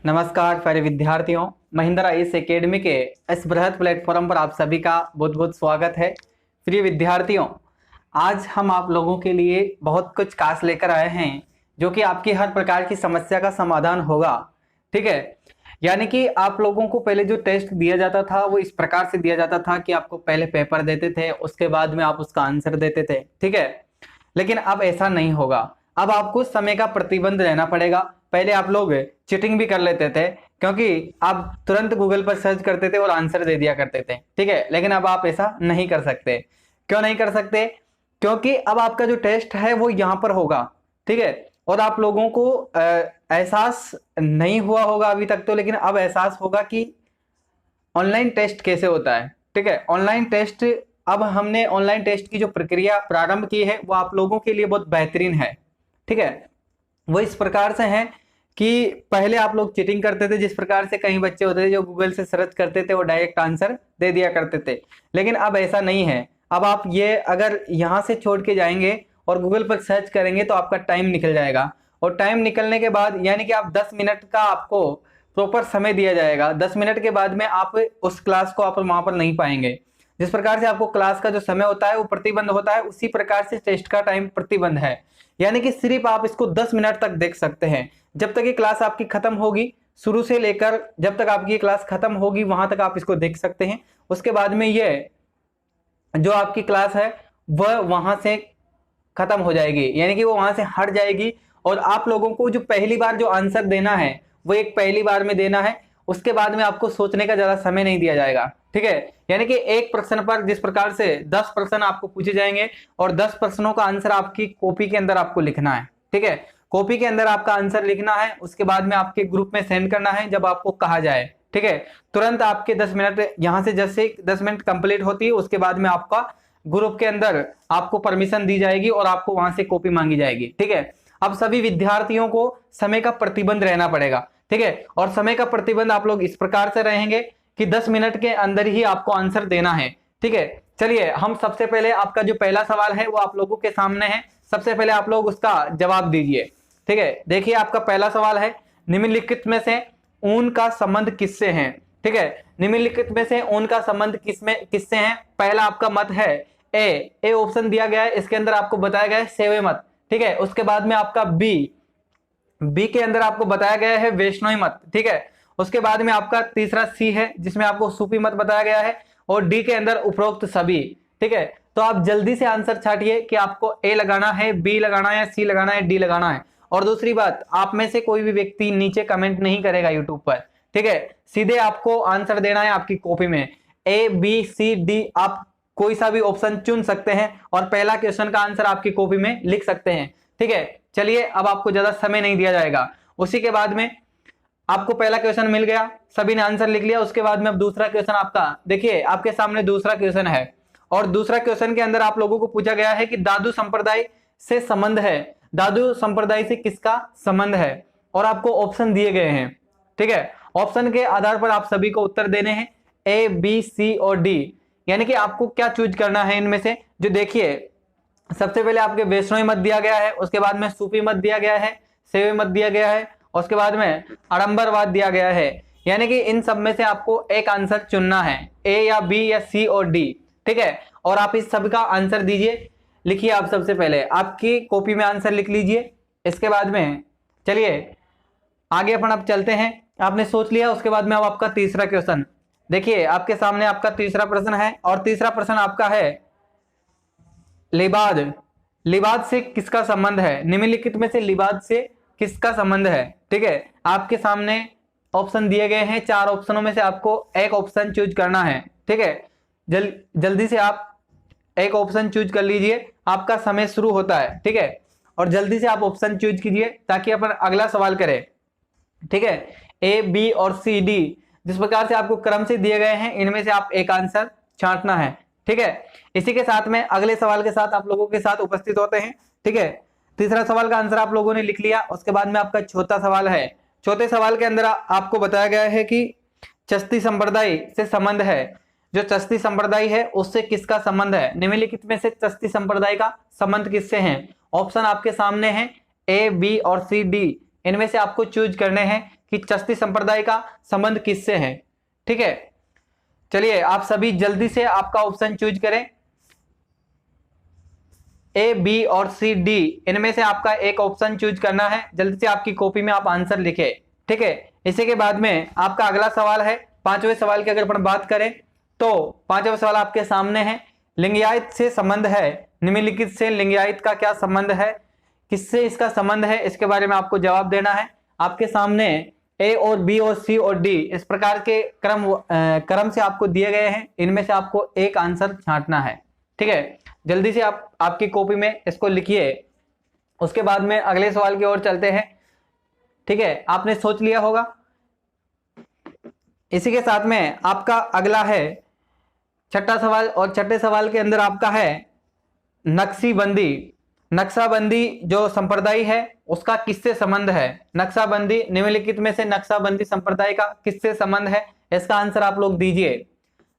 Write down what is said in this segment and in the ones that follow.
नमस्कार प्यारे विद्यार्थियों, महिंद्रा इस एकेडमी के इस बृहद प्लेटफॉर्म पर आप सभी का बहुत बहुत स्वागत है। प्रिय विद्यार्थियों, आज हम आप लोगों के लिए बहुत कुछ खास लेकर आए हैं जो कि आपकी हर प्रकार की समस्या का समाधान होगा। ठीक है, यानी कि आप लोगों को पहले जो टेस्ट दिया जाता था वो इस प्रकार से दिया जाता था कि आपको पहले पेपर देते थे, उसके बाद में आप उसका आंसर देते थे। ठीक है, लेकिन अब ऐसा नहीं होगा। अब आपको समय का प्रतिबंध रहना पड़ेगा। पहले आप लोग चीटिंग भी कर लेते थे क्योंकि आप तुरंत गूगल पर सर्च करते थे और आंसर दे दिया करते थे। ठीक है, लेकिन अब आप ऐसा नहीं कर सकते। क्यों नहीं कर सकते? क्योंकि अब आपका जो टेस्ट है वो यहाँ पर होगा। ठीक है, और आप लोगों को एहसास नहीं हुआ होगा अभी तक तो, लेकिन अब एहसास होगा कि ऑनलाइन टेस्ट कैसे होता है। ठीक है, ऑनलाइन टेस्ट, अब हमने ऑनलाइन टेस्ट की जो प्रक्रिया प्रारंभ की है वो आप लोगों के लिए बहुत बेहतरीन है। ठीक है, वो इस प्रकार से है कि पहले आप लोग चीटिंग करते थे, जिस प्रकार से कई बच्चे होते थे जो गूगल से सर्च करते थे वो डायरेक्ट आंसर दे दिया करते थे, लेकिन अब ऐसा नहीं है। अब आप ये अगर यहाँ से छोड़ के जाएंगे और गूगल पर सर्च करेंगे तो आपका टाइम निकल जाएगा, और टाइम निकलने के बाद यानी कि आप 10 मिनट का आपको प्रॉपर समय दिया जाएगा। 10 मिनट के बाद में आप उस क्लास को आप वहां पर नहीं पाएंगे। जिस प्रकार से आपको क्लास का जो समय होता है वो प्रतिबंध होता है, उसी प्रकार से टेस्ट का टाइम प्रतिबंध है। यानी कि सिर्फ आप इसको 10 मिनट तक देख सकते हैं। जब तक ये क्लास आपकी खत्म होगी, शुरू से लेकर जब तक आपकी क्लास खत्म होगी वहां तक आप इसको देख सकते हैं। उसके बाद में ये जो आपकी क्लास है वह वहां से खत्म हो जाएगी, यानी कि वो वहां से हट जाएगी, और आप लोगों को जो पहली बार जो आंसर देना है वो एक पहली बार में देना है। उसके बाद में आपको सोचने का ज्यादा समय नहीं दिया जाएगा। ठीक है, यानी कि एक प्रश्न पर जिस प्रकार से 10 प्रश्न आपको पूछे जाएंगे और 10 प्रश्नों का आंसर आपकी कॉपी के अंदर आपको लिखना है। ठीक है, कॉपी के अंदर आपका आंसर लिखना है, उसके बाद में आपके ग्रुप में सेंड करना है जब आपको कहा जाए। ठीक है, तुरंत आपके 10 मिनट यहां से जैसे 10 मिनट कंप्लीट होती है उसके बाद में आपका ग्रुप के अंदर आपको परमिशन दी जाएगी और आपको वहां से कॉपी मांगी जाएगी। ठीक है, अब सभी विद्यार्थियों को समय का प्रतिबंध रहना पड़ेगा। ठीक है, और समय का प्रतिबंध आप लोग इस प्रकार से रहेंगे कि 10 मिनट के अंदर ही आपको आंसर देना है। ठीक है, चलिए हम सबसे पहले आपका जो पहला सवाल है वो आप लोगों के सामने है। सबसे पहले आप लोग उसका जवाब दीजिए। ठीक है, देखिए आपका पहला सवाल है, निम्नलिखित में से ऊन का संबंध किससे है? ठीक है, निम्नलिखित में से ऊन का संबंध किससे है? पहला आपका मत है ए ऑप्शन दिया गया है, इसके अंदर आपको बताया गया है सेवे मत। ठीक है, उसके बाद में आपका बी के अंदर आपको बताया गया है वैष्णवी मत। ठीक है, उसके बाद में आपका तीसरा सी है जिसमें आपको सूफी मत बताया गया है, और डी के अंदर उपरोक्त सभी। ठीक है, तो आप जल्दी से आंसर छाटिए कि आपको ए लगाना है, बी लगाना है, सी लगाना है, डी लगाना है। और दूसरी बात, आप में से कोई भी व्यक्ति नीचे कमेंट नहीं करेगा यूट्यूब पर। ठीक है, सीधे आपको आंसर देना है आपकी कॉपी में। ए बी सी डी आप कोई सा भी ऑप्शन चुन सकते हैं और पहला क्वेश्चन का आंसर आपकी कॉपी में लिख सकते हैं। ठीक है, चलिए अब आपको ज्यादा समय नहीं दिया जाएगा। उसी के बाद में आपको पहला क्वेश्चन मिल गया, सभी ने आंसर लिख लिया। उसके बाद में अब दूसरा क्वेश्चन आपका देखिए, आपके सामने दूसरा क्वेश्चन है, और दूसरा क्वेश्चन के अंदर आप लोगों को पूछा गया है कि दादू संप्रदाय से संबंध है। दादू संप्रदाय से किसका संबंध है? और आपको ऑप्शन दिए गए हैं। ठीक है, ऑप्शन के आधार पर आप सभी को उत्तर देने हैं, ए बी सी और डी। यानी कि आपको क्या चूज करना है इनमें से। जो देखिए, सबसे पहले आपके वैष्णवी मत दिया गया है, उसके बाद में सूफी मत दिया गया है, सेवे मत दिया गया है, उसके बाद में आडंबरवाद दिया गया है। यानी कि इन सब में से आपको एक आंसर चुनना है, ए या बी या सी और डी। ठीक है, और आप इस सब का आंसर दीजिए। लिखिए, आप सबसे पहले आपकी कॉपी में आंसर लिख लीजिए। इसके बाद में चलिए आगे अपन अब चलते हैं। आपने सोच लिया, उसके बाद में अब आपका तीसरा क्वेश्चन देखिए, आपके सामने आपका तीसरा प्रश्न है, और तीसरा प्रश्न आपका है लिबाद। लिबाद से किसका संबंध है? निम्नलिखित में से लिबाद से किसका संबंध है? ठीक है, आपके सामने ऑप्शन दिए गए हैं, 4 ऑप्शनों में से आपको एक ऑप्शन चूज करना है। ठीक है, जल्दी से आप एक ऑप्शन चूज कर लीजिए, आपका समय शुरू होता है। ठीक है, और जल्दी से आप ऑप्शन चूज कीजिए ताकि अपन अगला सवाल करें। ठीक है, ए बी और सी डी जिस प्रकार से आपको क्रम से दिए गए हैं, इनमें से आप एक आंसर छांटना है। ठीक है, इसी के साथ में अगले सवाल के साथ आप लोगों के साथ उपस्थित होते हैं। ठीक है, तीसरा सवाल का आंसर आप लोगों ने लिख लिया। उसके बाद में आपका चौथा सवाल है। चौथे सवाल के अंदर आपको बताया गया है कि चस्ती संप्रदाय से संबंध है। जो चस्ती संप्रदाय है उससे किसका संबंध है? निम्नलिखित में से चस्ती संप्रदाय का संबंध किससे है? ऑप्शन आपके सामने है, ए बी और सी डी। इनमें से आपको चूज करने हैं कि चिश्ती संप्रदाय का संबंध किससे है। ठीक है, चलिए आप सभी जल्दी से आपका ऑप्शन चूज करें, ए, बी और सी, डी, इनमें से आपका एक ऑप्शन चूज करना है। जल्दी से आपकी कॉपी में आप आंसर लिखे। ठीक है, इसी के बाद में आपका अगला सवाल है, पांचवें सवाल की अगर अपन बात करें तो पांचवा सवाल आपके सामने है, लिंगायत से संबंध है, निम्नलिखित से लिंगायत का क्या संबंध है, किससे इसका संबंध है, इसके बारे में आपको जवाब देना है। आपके सामने ए और बी और सी और डी इस प्रकार के क्रम से आपको दिए गए हैं, इनमें से आपको एक आंसर छांटना है। ठीक है, जल्दी से आप आपकी कॉपी में इसको लिखिए। उसके बाद में अगले सवाल की ओर चलते हैं। ठीक है, आपने सोच लिया होगा। इसी के साथ में आपका अगला है छठा सवाल, और छठे सवाल के अंदर आपका है नक्शबंदी। नक्शबंदी जो संप्रदाय है उसका किससे संबंध है, नक्शबंदी निम्नलिखित में से नक्शबंदी संप्रदाय का किससे संबंध है, इसका आंसर आप लोग दीजिए।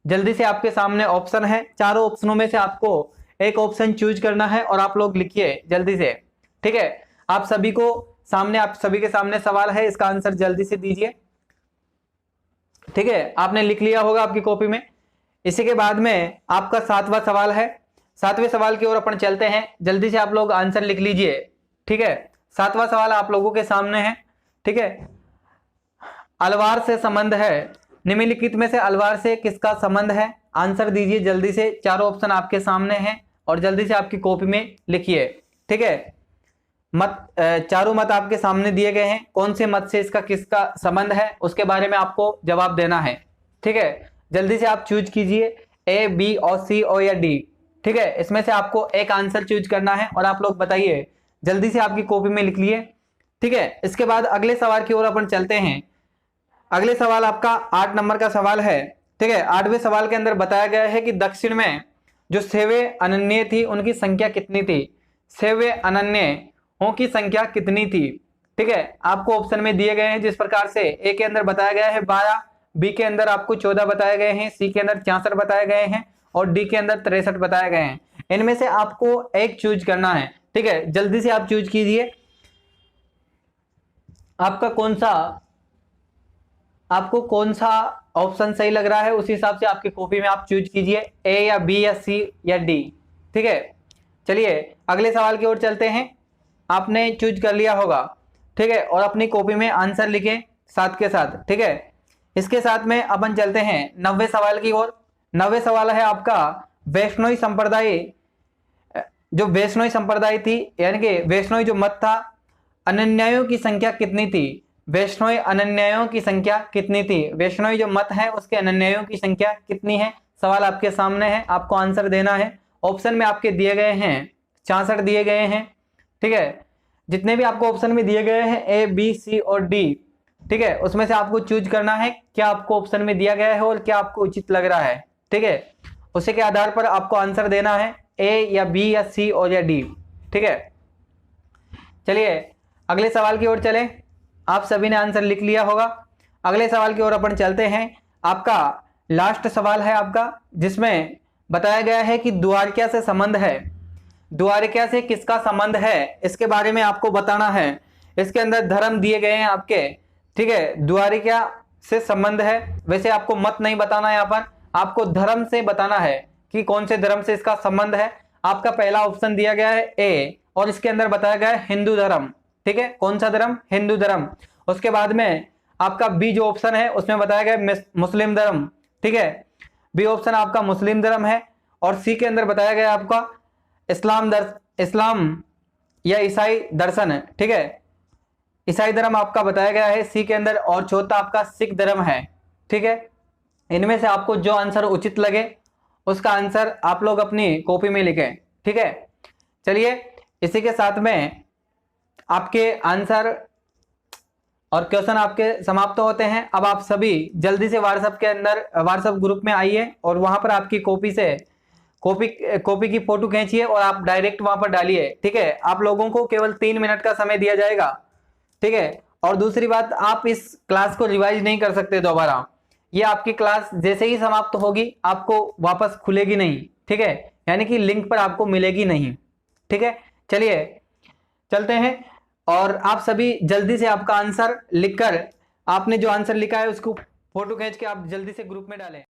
जल्दी से आपके सामने ऑप्शन है, चारों ऑप्शनों में से आपको एक ऑप्शन चूज करना है और आप लोग लिखिए जल्दी से। ठीक है, आप सभी के सामने सवाल है, इसका आंसर जल्दी से दीजिए। ठीक है, आपने लिख लिया होगा आपकी कॉपी में। इसी के बाद में आपका सातवां सवाल है, सातवें सवाल की ओर अपन चलते हैं। जल्दी से आप लोग आंसर लिख लीजिए। ठीक है, सातवां सवाल आप लोगों के सामने है। ठीक है, अलवार से संबंध है, निम्नलिखित में से अलवार से किसका संबंध है, आंसर दीजिए जल्दी से। चारों ऑप्शन आपके सामने हैं और जल्दी से आपकी कॉपी में लिखिए। ठीक है, चारों मत आपके सामने दिए गए हैं, कौन से मत से इसका किसका संबंध है उसके बारे में आपको जवाब देना है। ठीक है, जल्दी से आप चूज कीजिए, ए, बी और सी और या डी। ठीक है, इसमें से आपको एक आंसर चूज करना है और आप लोग बताइए, जल्दी से आपकी कॉपी में लिख लिए। ठीक है, इसके बाद अगले सवाल की ओर अपन चलते हैं। अगले सवाल आपका 8 नंबर का सवाल है। ठीक है, 8वें सवाल के अंदर बताया गया है कि दक्षिण में जो सेवे अनन्य थी उनकी संख्या कितनी थी, सेवे अनन्यों की संख्या कितनी थी। ठीक है, आपको ऑप्शन में दिए गए हैं जिस प्रकार से, ए के अंदर बताया गया है 12, बी के अंदर आपको 14 बताए गए हैं, सी के अंदर 66 बताए गए हैं और डी के अंदर 63 बताए गए हैं। इनमें से आपको एक चूज करना है। ठीक है, जल्दी से आप चूज कीजिए, आपको कौन सा ऑप्शन सही लग रहा है, उसी हिसाब से आपकी कॉपी में आप चूज कीजिए, ए या बी या सी या डी। ठीक है, चलिए अगले सवाल की ओर चलते हैं। आपने चूज कर लिया होगा। ठीक है, और अपनी कॉपी में आंसर लिखें साथ के साथ। ठीक है, इसके साथ में अपन चलते हैं 90वें सवाल की ओर। 90वें सवाल है आपका वैष्णोई संप्रदाय, जो वैष्णोई संप्रदाय थी यानी कि वैष्णोई जो मत था, अनन्यायों की संख्या कितनी थी, वैष्णोई अनन्यायों की संख्या कितनी थी, वैष्णोई जो मत है उसके अनन्यायों की संख्या कितनी है। सवाल आपके सामने है, आपको आंसर देना है। ऑप्शन में आपके दिए गए हैं 66 दिए गए हैं। ठीक है, जितने भी आपको ऑप्शन में दिए गए हैं ए, बी, सी और डी, ठीक है, उसमें से आपको चूज करना है क्या आपको ऑप्शन में दिया गया है और क्या आपको उचित लग रहा है। ठीक है, उसी के आधार पर आपको आंसर देना है, ए या बी या सी और या डी। ठीक है, चलिए अगले सवाल की ओर चलें। आप सभी ने आंसर लिख लिया होगा। अगले सवाल की ओर अपन चलते हैं। आपका लास्ट सवाल है आपका, जिसमें बताया गया है कि द्वारका से संबंध है, द्वारका से किसका संबंध है इसके बारे में आपको बताना है। इसके अंदर धर्म दिए गए हैं आपके। ठीक है, द्वारका से संबंध है, वैसे आपको मत नहीं बताना है, यहाँ पर आपको धर्म से बताना है कि कौन से धर्म से इसका संबंध है। आपका पहला ऑप्शन दिया गया है ए, और इसके अंदर बताया गया है हिंदू धर्म। ठीक है, कौन सा धर्म, हिंदू धर्म। उसके बाद में आपका बी जो ऑप्शन है उसमें बताया गया मुस्लिम धर्म। ठीक है, बी ऑप्शन आपका मुस्लिम धर्म है। और सी के अंदर बताया गया आपका इस्लाम या ईसाई दर्शन है। ठीक है, ईसाई धर्म आपका बताया गया है सी के अंदर। और चौथा आपका सिख धर्म है। ठीक है, इनमें से आपको जो आंसर उचित लगे उसका आंसर आप लोग अपनी कॉपी में लिखें। ठीक है, चलिए इसी के साथ में आपके आंसर और क्वेश्चन आपके समाप्त होते हैं। अब आप सभी जल्दी से व्हाट्सएप के अंदर व्हाट्सएप ग्रुप में आइए और वहां पर आपकी कॉपी की फोटो खींचिए और आप डायरेक्ट वहां पर डालिए। ठीक है, आप लोगों को केवल 3 मिनट का समय दिया जाएगा। ठीक है, और दूसरी बात, आप इस क्लास को रिवाइज नहीं कर सकते दोबारा। ये आपकी क्लास जैसे ही समाप्त होगी आपको वापस खुलेगी नहीं। ठीक है, यानी कि लिंक पर आपको मिलेगी नहीं। ठीक है, चलिए चलते हैं और आप सभी जल्दी से आपका आंसर लिखकर आपने जो आंसर लिखा है उसको फोटो खींच के आप जल्दी से ग्रुप में डालें।